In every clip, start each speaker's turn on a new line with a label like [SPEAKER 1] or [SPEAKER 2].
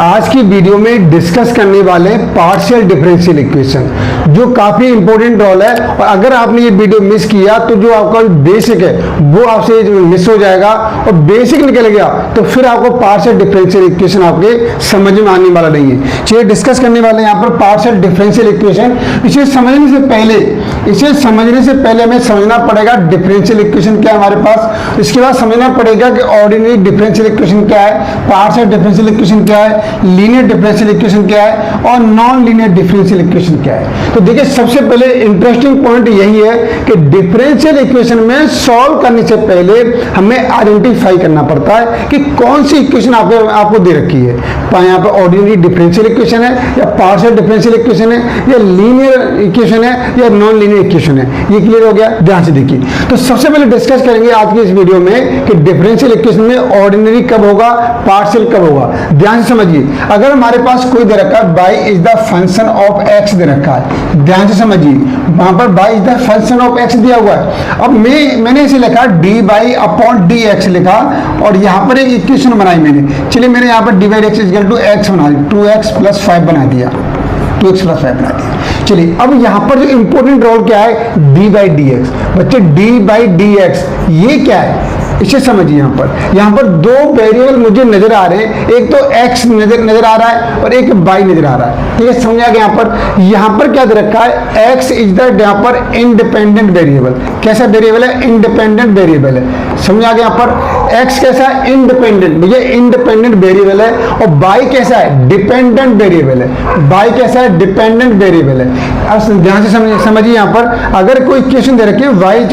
[SPEAKER 1] आज की वीडियो में डिस्कस करने वाले पार्शियल डिफरेंशियल इक्वेशन, जो काफ़ी इंपॉर्टेंट रोल है। और अगर आपने ये वीडियो मिस किया तो जो आपका बेसिक है वो आपसे मिस हो जाएगा, और बेसिक निकल गया तो फिर आपको पार्शियल डिफरेंशियल इक्वेशन आपके समझ में आने वाला नहीं है। चलिए डिस्कस करने वाले हैं यहाँ पर पार्शियल डिफरेंशियल इक्वेशन। इसे समझने से पहले हमें समझना पड़ेगा डिफरेंशियल इक्वेशन क्या है हमारे पास। इसके बाद समझना पड़ेगा कि ऑर्डिनरी डिफरेंशियल इक्वेशन क्या है, पार्शियल डिफरेंशियल इक्वेशन क्या है, लीनियर डिफरेंशियल इक्वेशन क्या है और नॉन लीनियर डिफरेंशियल इक्वेशन क्या है। तो देखिए सबसे पहले इंटरेस्टिंग पॉइंट यही है कि डिफरेंशियल इक्वेशन में सॉल्व करने से पहले हमें आइडेंटिफाई करना पड़ता है कि कौन सी इक्वेशन आपको दे रखी है। यहाँ पर ऑर्डिनरी डिफरेंशियल इक्वेशन है या पार्शियल डिफरेंशियल इक्वेशन है या लीनियर इक्वेशन है या नॉन लीनियर इक्वेशन है। ये क्लियर हो गया? ध्यान से देखिए। तो सबसे पहले डिस्कस करेंगे आज की इस वीडियो में कि डिफरेंशियल इक्वेशन में ऑर्डिनरी कब होगा, पार्शियल कब होगा। ध्यान से समझिए। अगर हमारे पास कोई दे रखा है y is the function of x दे रखा है, ध्यान से समझिए। वहां पर y is the function of x दिया हुआ है। अब मैंने इसे लिखा dy/dx लिखा और यहां पर एक इक्वेशन बनाई मैंने। चलिए मैंने यहां पर dy/x x बना दिया, 2x + 5 बना दिया, 2x + 5 बना दिया। चलिए अब यहां पर जो इंपॉर्टेंट रोल क्या है, dy/dx। बच्चे dy/dx ये क्या है इसे समझिए। यहाँ पर दो वेरिएबल मुझे नजर आ रहे हैं, एक तो x नजर आ रहा है और एक y नजर आ रहा है। ठीक है, समझ आ गया। यहाँ पर क्या दे रखा है, x इज द यहाँ पर इंडिपेंडेंट वेरिएबल। कैसा वेरिएबल है? इंडिपेंडेंट वेरिएबल है। समझ आ गया। यहाँ पर x कैसा है? इंडिपेंडेंट, भैया इंडिपेंडेंट वेरिएबल है। और y कैसा है? डिपेंडेंट वेरिएबल है। y कैसा है? डिपेंडेंट वेरिएबल है। अब ध्यान से समझिए। यहाँ पर अगर कोई इक्वेशन दे रखी है y =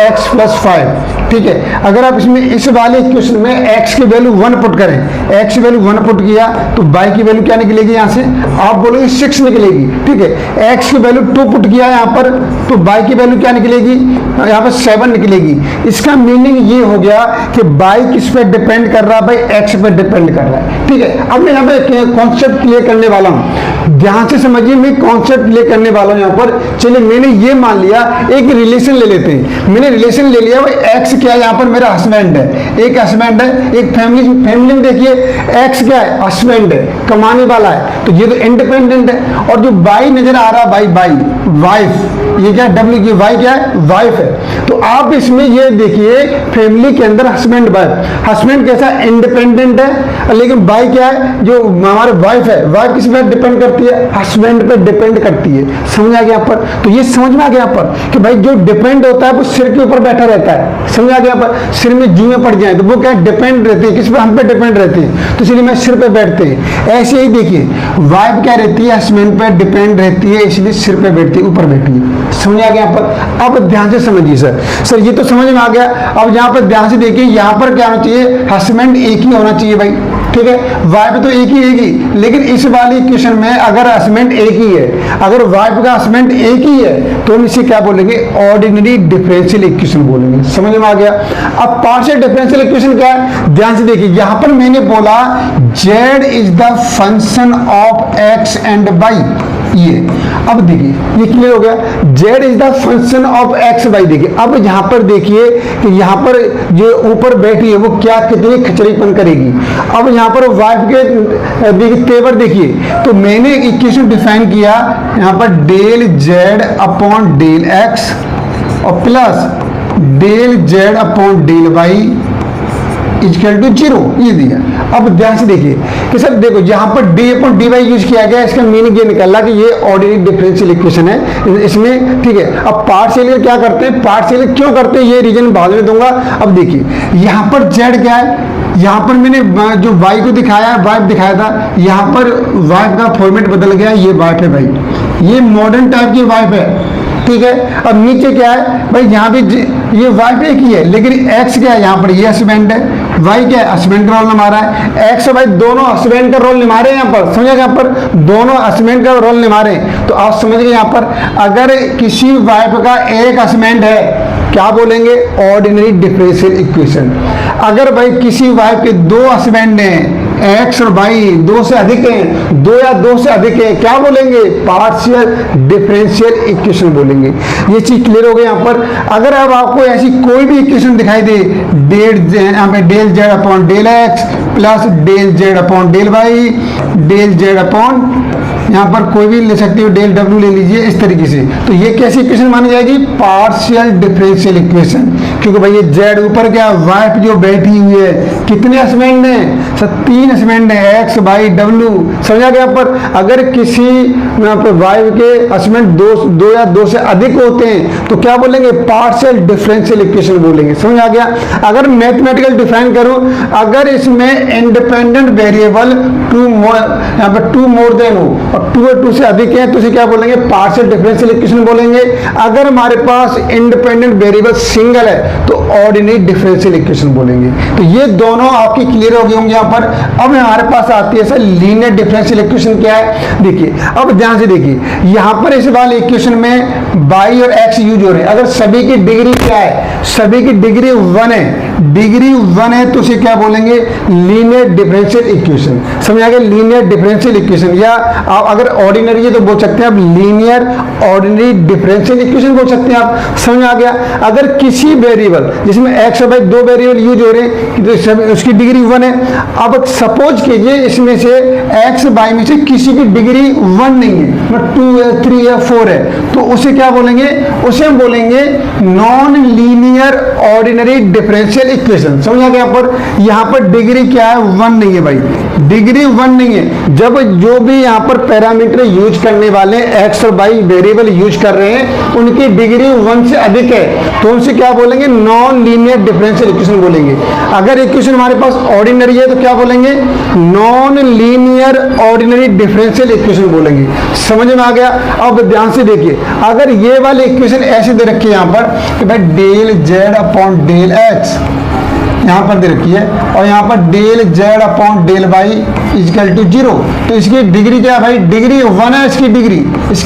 [SPEAKER 1] x + 5, ठीक है। अगर आप इसमें इस वाले इक्वेशन में x की वैल्यू 1 पुट करें, x की वैल्यू 1 पुट किया तो y की वैल्यू क्या निकलेगी? यहाँ से आप बोलोगे 6 निकलेगी। ठीक है। x की वैल्यू 2 पुट किया यहाँ पर तो y की वैल्यू क्या निकलेगी? यहाँ पर 7 निकलेगी। इसका मीनिंग ये हो गया कि y किस पे डिपेंड कर रहा है? भाई x पे डिपेंड कर रहा है। ठीक है। अब मैं यहाँ पे कॉन्सेप्ट क्लियर करने वाला हूँ, ध्यान से समझिए। मैं कॉन्सेप्ट क्लियर करने वाला हूँ यहाँ पर। चलिए मैंने ये मान लिया, एक रिलेशन ले लेते हैं। मैंने रिलेशन ले लिया, भाई x क्या है? यहाँ पर मेरा हस्बैंड है, एक हस्बैंड है, एक फैमिली में देखिए x क्या है? हस्बैंड है, कमाने वाला है, तो ये तो इंडिपेंडेंट है। और जो y नजर आ रहा है, भाई वाइफ, ये क्या है? w की y क्या है? वाइफ है। तो आप इसमें ये देखिए फैमिली के अंदर हस्बैंड वाइफ, हस्बैंड कैसा? इंडिपेंडेंट है, लेकिन y क्या है? जो हमारे वाइफ है, वाइफ किस पे डिपेंड करती है? हस्बैंड पे डिपेंड करती है। समझ आ गया यहाँ पर? तो ये समझ में आ गया यहाँ पर कि भाई जो डिपेंड होता है वो सिर के ऊपर बैठा रहता है। समझ आ गया यहाँ पर? सिर में जुए पड़ जाए तो वो क्या डिपेंड रहती है, किस पे? हम पे डिपेंड रहती है, तो इसलिए मैं सिर पे बैठते हैं। ऐसे ही देखिए वाइफ क्या रहती है? हस्बैंड पे डिपेंड रहती है, इसलिए सिर पे बैठती है, ऊपर बैठती है। समझ आ गया यहाँ पर? अब ध्यान से समझिए सर ये तो समझ में आ गया। अब यहाँ पर ध्यान से देखिए, यहाँ पर क्या होना चाहिए? हस्बैंड एक ही होना चाहिए भाई। ठीक है, वाइफ तो एक ही, लेकिन इस वाली इक्वेशन में अगर हस्बैंड एक ही है, अगर वाइफ का हस्बैंड एक ही है तो हम इसे क्या बोलेंगे? ऑर्डिनरी डिफरेंशियल इक्वेशन बोलेंगे। समझ में आ गया? अब पार्शियल डिफरेंशियल इक्वेशन क्या है? ध्यान से देखिए। यहां पर मैंने बोला z is the function of x and y। ये अब देखिए ये क्लियर हो गया। z is the function of x y। देखिए अब यहाँ पर देखिए कि यहाँ पर जो ऊपर बैठी है वो क्या कितनी खचड़ीपन करेगी। अब यहाँ पर वाइफ के देखिए तेवर देखिए, तो मैंने इक्वेशन डिफाइन किया यहाँ पर del z/del x और प्लस del z/del y = 0 ये दिया। अब ध्यान से देखिए कि सर देखो यहाँ पर d/dy यूज किया गया, इसका मीनिंग ये निकला कि ये ऑर्डिनरी डिफरेंशियल इक्वेशन है इसमें। ठीक है। अब पार्शियल क्या करते हैं, पार्शियल क्यों करते हैं, ये रीजन बाद में दूंगा। अब देखिए यहाँ पर z क्या है? यहाँ पर मैंने जो y को दिखाया, वाइफ दिखाया था, यहाँ पर वाइफ का फॉर्मेट बदल गया, ये वाइफ है भाई, ये मॉडर्न टाइप की वाइफ है। ठीक है। अब नीचे क्या है भाई? यहाँ भी ये वाइफ एक ही है, लेकिन x क्या है? यहाँ पर ये हस्बैंड है, y क्या है? हस्बैंड का रोल निभा रहा है। x और y दोनों हस्बैंड का रोल निभा रहे हैं। यहाँ पर समझिए, यहाँ पर दोनों हस्बैंड का रोल निभा रहे हैं। तो आप समझ गए यहाँ पर अगर किसी वाइफ का एक हस्बैंड है क्या बोलेंगे? Ordinary differential equation. अगर भाई किसी वाइफ के दो हस्बैंड हैं, एक्स और वाई दो से अधिक हैं, दो या दो से अधिक है, क्या बोलेंगे? पार्शियल डिफरेंशियल इक्वेशन बोलेंगे। ये चीज क्लियर हो गई यहाँ पर। अगर अब आपको ऐसी कोई भी इक्वेशन दिखाई दे, यहाँ पे del Z upon del X plus del Z upon del Y, del Z upon यहाँ पर कोई भी ले सकते हो, डेल डब्ल्यू ले लीजिए इस तरीके से, तो ये कैसी इक्वेशन मानी जाएगी? Partial differential equation. क्योंकि भाई ये जेड ऊपर क्या, वाई पे जो बैठी हुई है, कितने हस्बैंड हैं? सर 3 हस्बैंड हैं, एक्स वाई डब्ल्यू। समझा गया? पर अगर किसी यहाँ पर वाई के हस्बैंड दो या दो से अधिक होते हैं तो क्या बोलेंगे? पार्शियल डिफरेंशियल इक्वेशन बोलेंगे। समझ आ गया? अगर मैथमेटिकल डिफाइन करूं, अगर इसमें इंडिपेंडेंट वेरिएबल यहाँ पर 2 मोर देन हो और 2 और 2 से अधिक है तो इसे क्या बोलेंगे? पार्शियल डिफरेंशियल इक्वेशन बोलेंगे। अगर हमारे पास इंडिपेंडेंट वेरिएबल सिंगल है तो ऑर्डिनरी डिफरेंशियल इक्वेशन बोलेंगे। तो ये दोनों आपकी क्लियर हो गई होंगे यहाँ पर। अब हमारे पास आती है सर लीनियर डिफरेंशियल इक्वेशन। क्या है? देखिए, अब ध्यान से देखिए, यहाँ पर इस वाले इक्वेशन में वाई और एक्स यूज हो रहे हैं। अगर सभी की डिग्री क्या है? सभी की डिग्री 1 है, डिग्री 1 है तो उसे क्या बोलेंगे? Linear differential equation. समझ आ गया? लीनियर डिफरेंशियल इक्वेशन, या अगर ऑर्डिनरी है तो बोल सकते हैं आप लीनियर ऑर्डिनरी डिफरेंशियल इक्वेशन बोल सकते हैं आप। समझ आ गया? अगर किसी वेरिएबल जिसमें एक्स और वाई दो वेरिएबल यूज हो रहे हैं तो उसकी डिग्री 1 है। अब सपोज कीजिए इसमें से एक्स वाई में से किसी की डिग्री 1 नहीं है, 2 है, 3 है, 4 है, तो उसे क्या बोलेंगे? उसे हम बोलेंगे non linear ordinary differential equation. समझ आ गया? यहाँ पर डिग्री क्या है? 1 नहीं है भाई, डिग्री 1 नहीं है। जब जो भी यहाँ पर पैरामीटर यूज करने वाले एक्स और वाई वेरिएबल यूज कर रहे हैं उनकी डिग्री 1 से अधिक है तो उनसे क्या बोलेंगे? नॉन लीनियर डिफरेंशियल इक्वेशन बोलेंगे। अगर इक्वेशन हमारे पास ऑर्डिनरी है तो क्या बोलेंगे? Non linear ordinary differential equation बोलेंगे। समझ में आ गया? अब ध्यान से देखिए, अगर ये वाली इक्वेशन ऐसे दे रखी है यहाँ पर कि भाई del Z upon del X यहाँ पर दे रखी है और यहाँ पर del Z upon del Y is equal to 0, तो इसकी डिग्री क्या है भाई? डिग्री 1 है, इसकी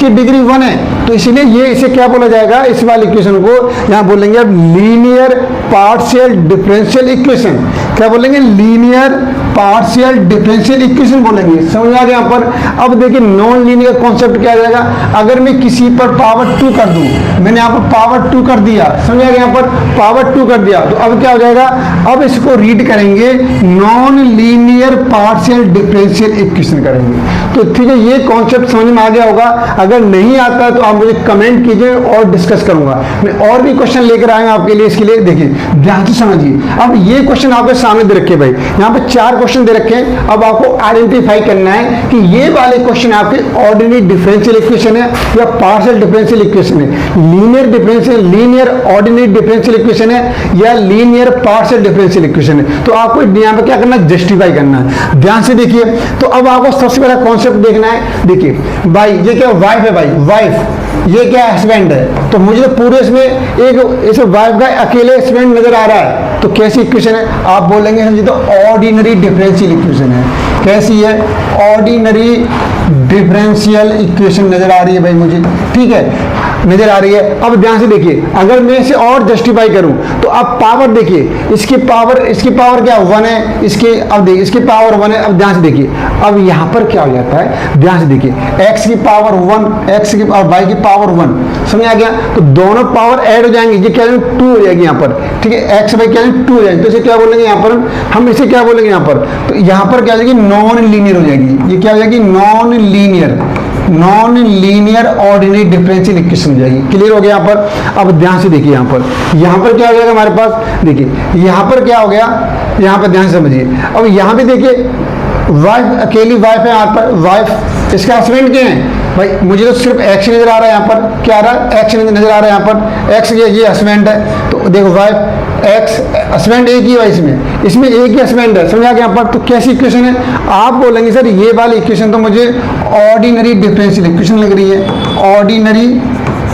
[SPEAKER 1] डिग्री 1 है, तो इसलिए ये इसे क्या बोला जाएगा? इस वाली इक्वेशन को यहाँ बोलेंगे अब लीनियर पार्शियल डिफरेंशियल इक्वेशन। क्या बोलेंगे? लीनियर पार्शियल डिफरेंशियल इक्वेशन बोलेंगे। समझ आ गया यहाँ पर? अब देखिए नॉन लीनियर कॉन्सेप्ट क्या आ जाएगा? अगर मैं किसी पर पावर 2 कर दूं, मैंने यहाँ पर पावर 2 कर दिया, समझ आ गया? यहाँ पर पावर 2 कर दिया तो अब क्या हो जाएगा? अब इसको रीड करेंगे non linear partial differential equation करेंगे। तो ठीक है, ये कॉन्सेप्ट समझ में आ गया होगा। अगर नहीं आता तो आप मुझे कमेंट कीजिए और डिस्कस करूंगा। मैं और भी क्वेश्चन लेकर आया हूं आपके लिए। इसके लिए देखिए ध्यान से समझिए। अब ये क्वेश्चन आपके सामने दे रखे भाई, यहाँ पे 4 क्वेश्चन दे रखे हैं। अब आपको आइडेंटिफाई करना है कि ये वाले क्वेश्चन आपके ऑर्डिनरी डिफरेंशियल इक्वेशन है या पार्शियल डिफरेंशियल इक्वेशन है, लीनियर ऑर्डिनरी डिफरेंशियल इक्वेशन है या लीनियर पार्शियल डिफरेंशियल इक्वेशन है। तो आपको यहाँ पे क्या करना है? जस्टिफाई करना है। ध्यान से देखिए, तो अब आपको सबसे पहला कॉन्सेप्ट देखना है। देखिए भाई, ये क्या वाइफ है भाई, वाइफ, ये क्या हस्बैंड है, तो मुझे तो पूरे इसमें एक इस वाइफ का अकेले हस्बैंड नजर आ रहा है, तो कैसी इक्वेशन है? आप बोलेंगे ये तो ऑर्डिनरी डिफरेंशियल इक्वेशन है। कैसी है? ऑर्डिनरी डिफरेंशियल इक्वेशन नजर आ रही है भाई मुझे, ठीक है, नजर आ रही है। अब ध्यान से देखिए, अगर मैं इसे और जस्टिफाई करूं तो अब पावर देखिए, इसकी पावर क्या 1 है, अब देखिए इसकी पावर 1 है। अब ध्यान से देखिए, अब यहां पर क्या हो जाता है? ध्यान से देखिए, x की पावर 1, x की और y की पावर 1, समझ आ गया? तो दोनों पावर ऐड हो जाएंगे, ये क्या 2 हो जाएगी यहाँ पर, ठीक है, x y क्या 2 हो जाएंगे, तो इसे क्या बोलेंगे यहाँ पर? हम इसे क्या बोलेंगे यहाँ पर? तो यहाँ पर क्या हो जाएगी? नॉन लीनियर हो जाएगी। ये क्या हो जाएगी? Non linear ordinary differential equation हो जाएगी। क्लियर हो गया यहाँ पर? अब ध्यान से देखिए, यहाँ पर क्या हो जाएगा हमारे पास? देखिए यहाँ पर क्या हो गया, यहाँ पर ध्यान से समझिए। अब यहाँ पे देखिए वाइफ, अकेली वाइफ है यहाँ पर, वाइफ, इसका हस्बैंड क्या है भाई? मुझे तो सिर्फ एक्स नजर आ रहा है यहाँ पर। क्या आ रहा है? एक्स नजर आ रहा है यहाँ पर। एक्स ये हस्बैंड है, तो देखो वाइफ एक्स, हस्बैंड एक ही है इसमें एक ही हस्बैंड है। समझ आ गया यहाँ पर? तो कैसी इक्वेशन है? आप बोलेंगे सर ये वाली इक्वेशन तो मुझे ऑर्डिनरी डिफरेंशियल इक्वेशन लग रही है। ऑर्डिनरी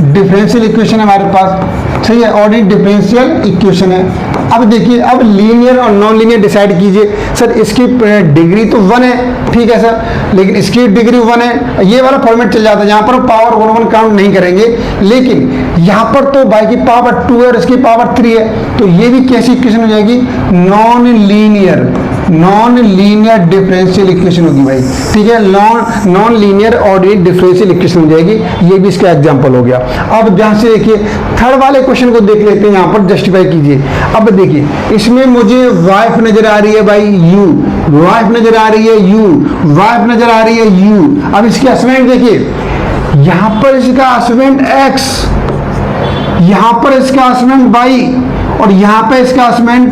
[SPEAKER 1] डिफरेंशियल इक्वेशन है हमारे पास, सही है, ऑर्डिनरी डिफरेंशियल इक्वेशन है। अब देखिए, अब लीनियर और नॉन लीनियर डिसाइड कीजिए। सर इसकी डिग्री तो 1 है, ठीक है सर, लेकिन इसकी डिग्री 1 है, ये वाला फॉर्मेट चल जाता है। यहाँ पर पावर 1 काउंट नहीं करेंगे, लेकिन यहाँ पर तो y की पावर 2 है और इसकी पावर 3 है, तो ये भी कैसी इक्वेशन हो जाएगी? Non linear non linear differential equation होगी भाई, ठीक है, non linear ordinary differential equation हो जाएगी। ये भी इसका एग्जांपल हो गया। अब ध्यान से देखिए थर्ड वाले क्वेश्चन को देख लेते हैं, यहाँ पर जस्टिफाई कीजिए। अब देखिए इसमें मुझे वाइफ नजर आ रही है भाई यू, वाइफ नजर आ रही है यू, वाइफ नजर आ रही है यू। अब इसके हस्बैंड देखिए, यहां पर इसका हस्बैंड एक्स, यहां पर इसका हस्बैंड वाई, और यहां पे इसका हस्बैंड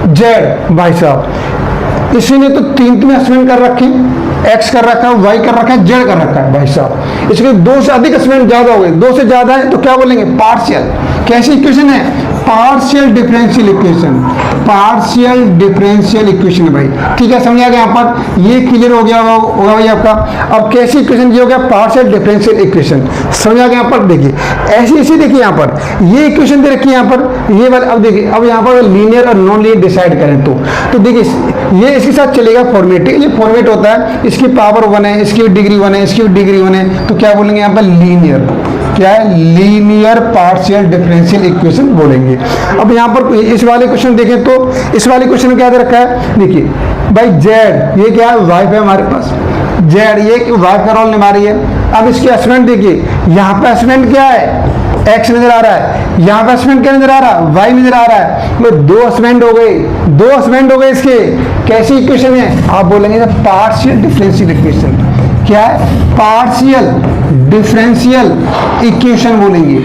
[SPEAKER 1] जेड। भाई साहब इसी ने तो तीन हस्बैंड कर रखे, एक्स कर रखा है, वाई कर रखा है, जेड कर रखा है। भाई साहब इसके दो से अधिक हस्बैंड ज्यादा हो गए, दो से ज्यादा है तो क्या बोलेंगे, पार्शियल। कैसी इक्वेशन है, partial differential equation, partial differential equation भाई, ठीक है, समझ आ गया। यहाँ पर ये क्लियर हो गया होगा भाई आपका। अब कैसी इक्वेशन ये हो गया, पार्शियल डिफरेंशियल इक्वेशन, समझ आ गया। यहाँ पर देखिए ऐसी देखिए, यहाँ पर ये इक्वेशन दे रखी है, यहाँ पर ये वाला। अब देखिए अब यहाँ पर लीनियर और नॉन लीनियर डिसाइड करें तो देखिए ये इसके साथ चलेगा फॉर्मेट, ये फॉर्मेट होता है, इसकी पावर 1 है, इसकी डिग्री 1 है, इसकी डिग्री 1 है, तो क्या बोलेंगे यहाँ पर लीनियर, क्या है, लीनियर पार्शियल डिफरेंशियल इक्वेशन बोलेंगे। अब यहाँ पर इस वाले क्वेश्चन देखें तो इस वाले क्वेश्चन में क्या दे रखा है, देखिए भाई जेड, ये क्या है, वाइफ है हमारे पास, जेड ये वाइफ का रोल निभा रही है। अब इसके हस्बैंड देखिए, यहाँ पे हस्बैंड क्या है, एक्स नजर आ रहा है, यहाँ पे हस्बैंड क्या नजर आ रहा है, वाई नजर आ रहा है। तो दो हस्बैंड हो गए, दो हस्बैंड हो गए इसके। कैसी इक्वेशन है, आप बोलेंगे पार्शियल डिफरेंशियल इक्वेशन, क्या है, पार्शियल डिफरेंशियल इक्वेशन बोलेंगे।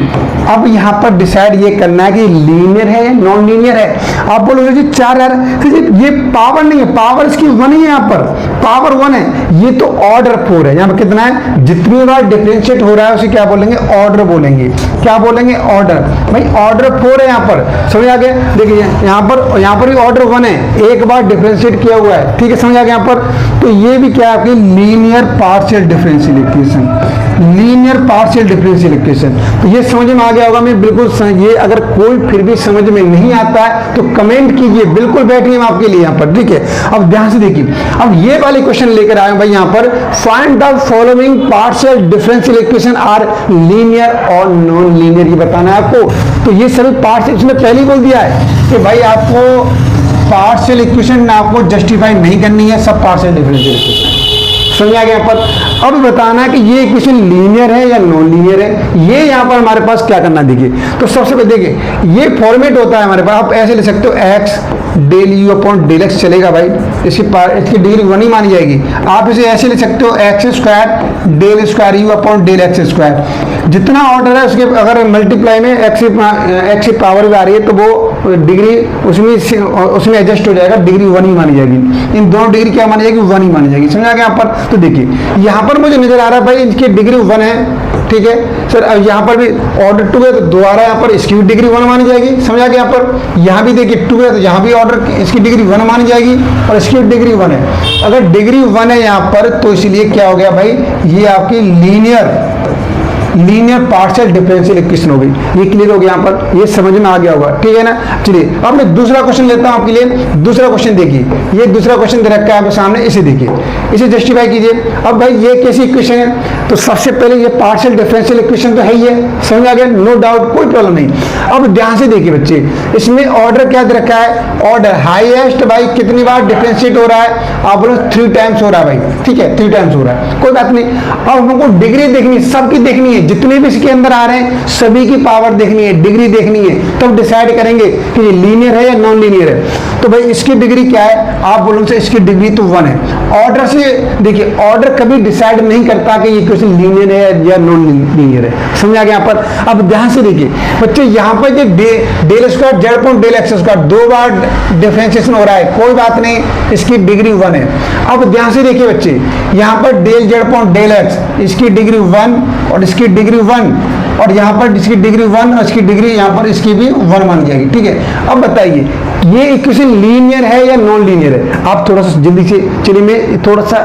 [SPEAKER 1] अब यहाँ पर डिसाइड ये करना है कि लीनियर है या नॉन लीनियर है। आप बोलोगे जी 4 यार, ये पावर नहीं है, पावर इसकी 1 ही है, यहाँ पर पावर 1 है, ये तो ऑर्डर 4 है। यहाँ पर कितना है, जितनी बार डिफरेंशिएट हो रहा है उसे क्या बोलेंगे, ऑर्डर बोलेंगे। क्या बोलेंगे, ऑर्डर। भाई ऑर्डर 4 है यहाँ पर, समझ आ गया। देखिए यहाँ पर भी ऑर्डर 1 है, एक बार डिफरेंशिएट किया हुआ है, ठीक है, समझ आ गया यहाँ पर। तो ये भी क्या है आपकी linear partial differential equation, linear partial differential equation. तो ये समझ में आ गया होगा, मैं बिल्कुल ये अगर कोई फिर भी समझ में नहीं आता है तो कमेंट कीजिए, बिल्कुल बैठिए हम आपके लिए यहाँ पर, ठीक है। अब ध्यान से देखिए, अब ये वाले क्वेश्चन लेकर आए भाई यहाँ पर, find the following partial differential equation are linear और नॉन लीनियर, ये बताना है आपको। तो ये सभी पार्शियल, इसमें पहले ही बोल दिया है कि भाई आपको पार्शियल इक्वेशन आपको जस्टिफाई नहीं करनी है, सब पार्शियल डिफरेंशियल इक्वेशन, समझ आ गया। यहाँ पर अब बताना है कि ये इक्वेशन लीनियर है या नॉन लीनियर है। ये यहाँ पर हमारे पास क्या करना, देखिए तो सबसे पहले देखिए ये फॉर्मेट होता है हमारे पास, आप ऐसे ले सकते हो X del U upon del X चलेगा भाई, इसकी डिग्री 1 ही मानी जाएगी। आप इसे ऐसे ले सकते हो X square del square U upon del X square. जितना ऑर्डर है उसके अगर मल्टीप्लाई में एक्स की पावर भी आ रही है तो वो डिग्री उसमें एडजस्ट हो जाएगा, डिग्री 1 ही मानी जाएगी। इन दोनों डिग्री क्या मानी जाएगी, 1 ही मानी जाएगी, समझ आ गया यहाँ पर। तो देखिए यहाँ पर मुझे नजर आ रहा है भाई इनकी डिग्री 1 है, ठीक है सर। अब यहाँ पर भी ऑर्डर 2 है तो दोबारा यहाँ पर इसकी भी डिग्री 1 मानी जाएगी, समझ आ गया यहाँ पर। यहाँ भी देखिए 2 है तो यहाँ भी ऑर्डर इसकी डिग्री 1 मानी जाएगी और इसकी भी डिग्री 1 है। अगर डिग्री 1 है यहाँ पर तो इसलिए क्या हो गया भाई, ये आपकी लीनियर पार्शियल डिफरेंशियल इक्वेशन हो गई। ये क्लियर हो गया यहाँ पर, ये समझ में आ गया होगा, ठीक है ना। चलिए अब मैं दूसरा क्वेश्चन लेता हूँ आपके लिए। दूसरा क्वेश्चन देखिए, ये दूसरा क्वेश्चन दे रखा है आपके सामने, इसे देखिए, इसे जस्टिफाई कीजिए। अब भाई ये कैसी इक्वेशन है, तो सबसे पहले ये पार्शियल डिफरेंशियल इक्वेशन तो है ही है, समझ आ गया, नो डाउट, कोई प्रॉब्लम नहीं। अब ध्यान से देखिए बच्चे, इसमें ऑर्डर क्या दे रखा है, ऑर्डर हाईएस्ट भाई कितनी बार डिफरेंशिएट हो रहा है, आप बोलो 3 टाइम्स हो रहा है भाई, ठीक है 3 टाइम्स हो रहा है, कोई बात नहीं। अब हमको डिग्री देखनी है, सबकी देखनी है, जितने भी इसके अंदर आ रहे हैं सभी की पावर देखनी है, डिग्री देखनी है, तब डिसाइड करेंगे कि ये लीनियर है या नॉन लीनियर है। तो भाई इसकी डिग्री क्या है, आप बोलो से इसकी डिग्री तो 1 है। ऑर्डर से देखिए, ऑर्डर कभी डिसाइड नहीं करता कि ये क्वेश्चन लीनियर है या नॉन लीनियर है, समझ आ गया यहाँ पर। अब ध्यान से देखिए बच्चे, यहाँ पर जो del square Z upon del X square 2 बार डिफरेंशिएशन हो रहा है, कोई बात नहीं, इसकी डिग्री 1 है। अब ध्यान से देखिए बच्चे, यहाँ पर del Z upon del X, इसकी डिग्री 1 और इसकी डिग्री 1, और यहाँ पर इसकी डिग्री 1 और इसकी डिग्री यहाँ पर इसकी भी 1 मान जाएगी, ठीक है। अब बताइए ये इक्वेशन लीनियर है या नॉन लीनियर है। आप थोड़ा सा जल्दी से, चलिए मैं थोड़ा सा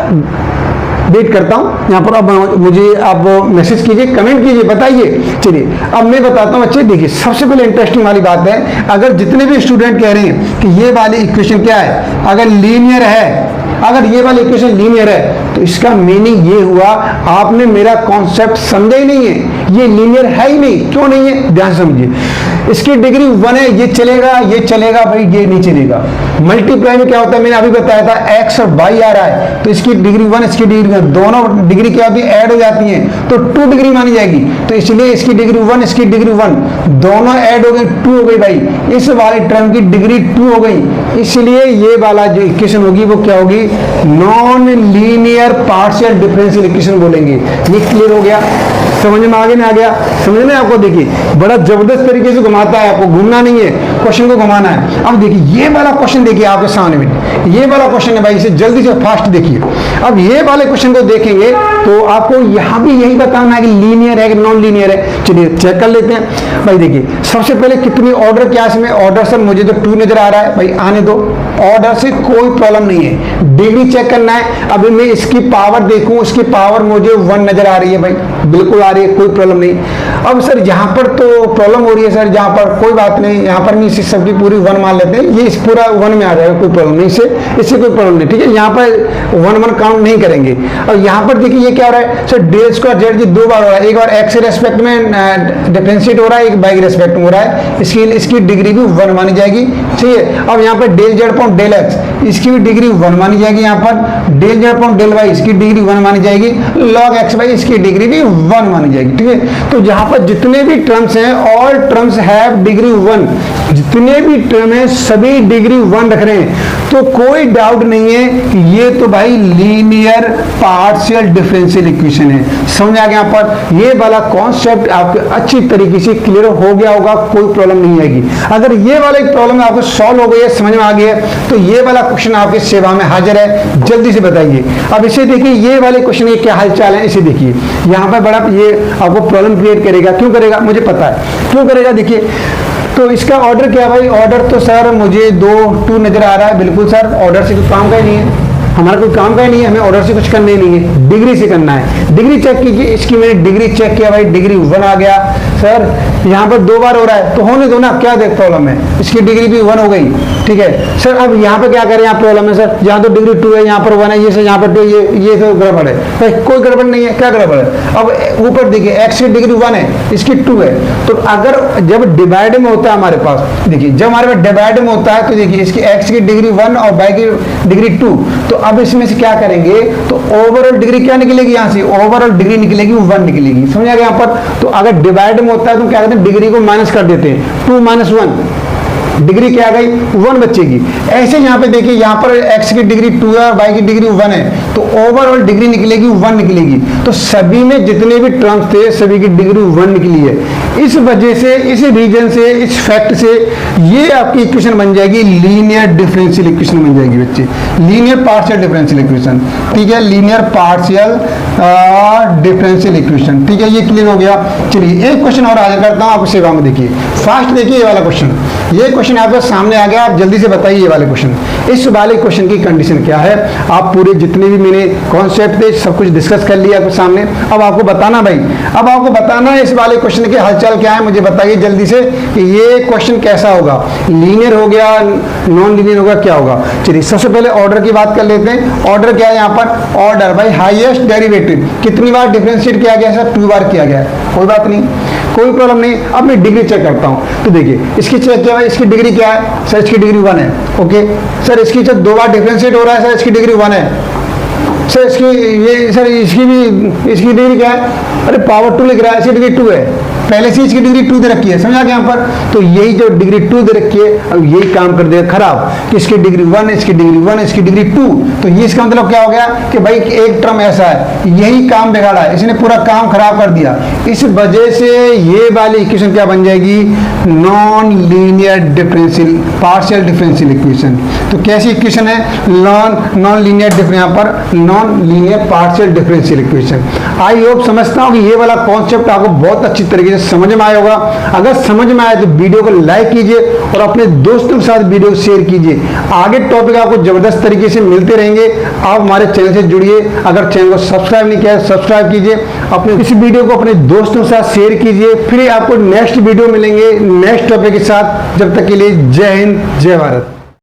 [SPEAKER 1] वेट करता हूँ यहाँ पर, अब मुझे आप मैसेज कीजिए, कमेंट कीजिए, बताइए। चलिए अब मैं बताता हूँ बच्चे, देखिए सबसे पहले इंटरेस्टिंग वाली बात है, अगर जितने भी स्टूडेंट कह रहे हैं कि ये वाली इक्वेशन क्या है, अगर लीनियर है अगर ये वाला इक्वेशन लीनियर है तो इसका मीनिंग ये हुआ आपने मेरा कॉन्सेप्ट समझा ही नहीं है, ये लीनियर है ही नहीं। क्यों नहीं है, ध्यान से समझिए। इसकी डिग्री 1 है, ये चलेगा भाई, ये नहीं चलेगा। मल्टीप्लाई में क्या होता है, मैंने अभी बताया था, x और y आ रहा है तो इसकी डिग्री 1, इसकी डिग्री 1, दोनों डिग्री क्या होती है, ऐड हो जाती हैं तो 2 डिग्री मानी जाएगी। तो इसलिए इसकी डिग्री 1, इसकी डिग्री 1 दोनों ऐड हो गई, 2 हो गई भाई। इस वाले टर्म की डिग्री 2 हो गई, इसलिए ये वाला जो इक्वेशन होगी वो क्या होगी, non linear partial differential equation बोलेंगे। ये क्लियर हो गया, समझ में आगे नहीं आ गया, समझ में आपको। देखिए बड़ा जबरदस्त तरीके से घुमाता है, आपको घूमना नहीं है, क्वेश्चन को घुमाना है। अब देखिए ये वाला क्वेश्चन देखिए आपके सामने में, ये वाला क्वेश्चन है भाई, इसे जल्दी से फास्ट देखिए। अब ये वाले क्वेश्चन को देखेंगे तो आपको यहां भी यही बताना है कि लीनियर है कि नॉन लीनियर है। चलिए चेक कर लेते हैं भाई। देखिए सबसे पहले कितनी ऑर्डर क्या इसमें, ऑर्डर सर मुझे तो 2 नजर आ रहा है भाई, आने दो, ऑर्डर से कोई प्रॉब्लम नहीं है। डिग्री चेक करना है, अभी मैं इसकी पावर देखूं, इसकी पावर मुझे 1 नजर आ रही है भाई, बिल्कुल आ रही है, कोई प्रॉब्लम नहीं। अब सर यहाँ पर तो प्रॉब्लम हो रही है सर, जहाँ पर कोई बात नहीं, यहाँ पर नहीं, सबकी पूरी 1 मान लेते हैं, ये इस पूरा 1 में आ जाएगा, कोई प्रॉब्लम नहीं, इससे कोई प्रॉब्लम नहीं, ठीक है। यहाँ पर 1 काउंट नहीं करेंगे। और यहाँ पर देखिए ये क्या हो रहा है सर, डेल स्क्वायर जेड 2 बार हो रहा है, एक बार एक्स के रेस्पेक्ट में डिफरेंशिएट हो रहा है, एक वाई के रेस्पेक्ट में हो रहा है, इसकी डिग्री भी 1 मानी जाएगी, ठीक है। अब यहाँ पर del Z upon del X, इसकी भी डिग्री 1 मानी जाएगी। यहाँ पर del Z upon del Y, इसकी डिग्री 1 मानी जाएगी। लॉग एक्स वाई, इसकी डिग्री भी 1 मानी जाएगी, ठीक है। तो यहाँ पर जितने भी टर्म्स हैं, ऑल टर्म्स हैव डिग्री 1, जितने भी टर्म है सभी डिग्री 1 रख रहे हैं, तो कोई डाउट नहीं है कि ये तो भाई लीनियर पार्शियल डिफरेंशियल इक्वेशन है। समझ आ गया यहाँ पर, ये वाला कॉन्सेप्ट आपके अच्छी तरीके से क्लियर हो गया होगा, कोई प्रॉब्लम नहीं आएगी। अगर ये वाला एक प्रॉब्लम आपको सॉल्व हो गई है, समझ में आ गया है, तो ये वाला क्वेश्चन आपकी सेवा में हाजिर है, जल्दी से बताइए। अब इसे देखिए, ये वाले क्वेश्चन के क्या हालचाल है, इसे देखिए। यहाँ पर बड़ा ये आपको प्रॉब्लम क्रिएट करेगा, क्यों करेगा मुझे पता है, क्यों करेगा। देखिए तो इसका ऑर्डर क्या भाई, ऑर्डर तो सर मुझे 2 नजर आ रहा है, बिल्कुल सर, ऑर्डर से कोई काम का ही नहीं है, हमारा कोई काम का ही नहीं है, हमें ऑर्डर से कुछ करना ही नहीं है, डिग्री से करना है। डिग्री चेक कीजिए, इसकी मैंने डिग्री चेक किया भाई, डिग्री 1 आ गया। सर यहाँ पर 2 बार हो रहा है तो होने दो ना, क्या देख प्रॉब्लम है, इसकी डिग्री भी 1 हो गई, ठीक है। सर अब यहाँ पे क्या करें, यहाँ प्रॉब्लम है सर, यहाँ तो डिग्री 2 है, यहाँ पर 1 है, ये सर यहाँ पर 2, ये तो गड़बड़ है भाई, कोई गड़बड़ नहीं है, क्या गड़बड़ है। अब ऊपर देखिए एक्स की डिग्री 1 है, इसकी 2 है, तो अगर जब डिवाइड में होता है हमारे पास, देखिए जब हमारे पास डिवाइड में होता है तो देखिए इसकी एक्स की डिग्री 1 और वाई की डिग्री 2, तो अब इसमें से क्या करेंगे, तो ओवरऑल डिग्री क्या निकलेगी, यहाँ से ओवरऑल डिग्री निकलेगी 1 निकलेगी, समझ आ गया यहाँ पर। तो अगर डिवाइड में होता है तो क्या करते हैं, डिग्री को माइनस कर देते हैं, 2 - 1, डिग्री क्या आ गई, 1 बचेगी। ऐसे यहाँ पे देखिए, यहाँ पर x की डिग्री 2 है और y की डिग्री 1 है, तो ओवरऑल डिग्री निकलेगी 1 निकलेगी। तो सभी में जितने भी टर्म्स थे सभी की डिग्री 1 निकली है। इस वजह से, इस रीजन से, इस फैक्ट से ये आपकी इक्वेशन बन जाएगी लीनियर डिफरेंशियल इक्वेशन बन जाएगी बच्चे, लीनियर पार्शियल डिफरेंशियल इक्वेशन, ठीक है, लीनियर पार्शियल डिफरेंशियल इक्वेशन, ठीक है। ये क्लियर हो गया। चलिए एक क्वेश्चन और हाजिर करता हूँ आपको सेवा में, देखिए फास्ट देखिए ये वाला क्वेश्चन, ये क्वेश्चन आपके सामने आ गया, आप जल्दी से बताइए ये वाले क्वेश्चन, इस वाले क्वेश्चन की कंडीशन क्या है। आप पूरे जितने भी मैंने कॉन्सेप्ट थे सब कुछ डिस्कस कर लिया आपके सामने, अब आपको बताना भाई, अब आपको बताना है इस वाले क्वेश्चन के हालचाल क्या है, मुझे बताइए जल्दी से कि ये क्वेश्चन कैसा होगा, लीनियर हो गया, नॉन लीनियर होगा, क्या होगा। चलिए सबसे पहले ऑर्डर की बात कर लेते हैं। ऑर्डर क्या है यहाँ पर, ऑर्डर भाई हाईएस्ट डेरिवेटिव कितनी बार डिफरेंशिएट किया गया सर, 2 बार किया गया है, कोई बात नहीं, कोई प्रॉब्लम नहीं। अब मैं डिग्री चेक करता हूं, तो देखिए इसकी चेक क्या है, इसकी डिग्री क्या है सर, इसकी डिग्री 1 है, ओके सर। इसकी जब 2 बार डिफरेंशिएट हो रहा है सर, इसकी डिग्री 1 है सर। इसकी ये सर इसकी डिग्री क्या है, अरे पावर 2 लिख रहा है, इसकी डिग्री 2 है, पहले से इसकी डिग्री 2 दे रखी है, समझा यहाँ पर। तो यही जो डिग्री 2 दे रखी है, अब यही काम कर देगा खराब कि इसकी डिग्री 1, इसकी डिग्री 1, इसकी डिग्री 2, तो ये इसका मतलब क्या हो गया कि भाई एक टर्म ऐसा है, यही काम बिगाड़ा है, इसने पूरा काम खराब कर दिया। इस वजह से ये वाली इक्वेशन क्या बन जाएगी, non linear differential partial differential equation. तो कैसी इक्वेशन है, नॉन लीनियर डिफरेंशियल, यहाँ पर non linear partial differential equation. I hope समझता हूँ कि ये वाला कॉन्सेप्ट आपको बहुत अच्छी तरीके से समझ में आया होगा। अगर समझ में आया तो वीडियो को लाइक कीजिए और अपने दोस्तों के साथ वीडियो शेयर कीजिए। आगे टॉपिक आपको जबरदस्त तरीके से मिलते रहेंगे। आप हमारे चैनल से जुड़िए, अगर चैनल को सब्सक्राइब नहीं किया है सब्सक्राइब कीजिए, अपने इस वीडियो को अपने दोस्तों के साथ शेयर कीजिए। फिर आपको नेक्स्ट वीडियो मिलेंगे नेक्स्ट टॉपिक के साथ। जब तक के लिए जय हिंद, जय भारत।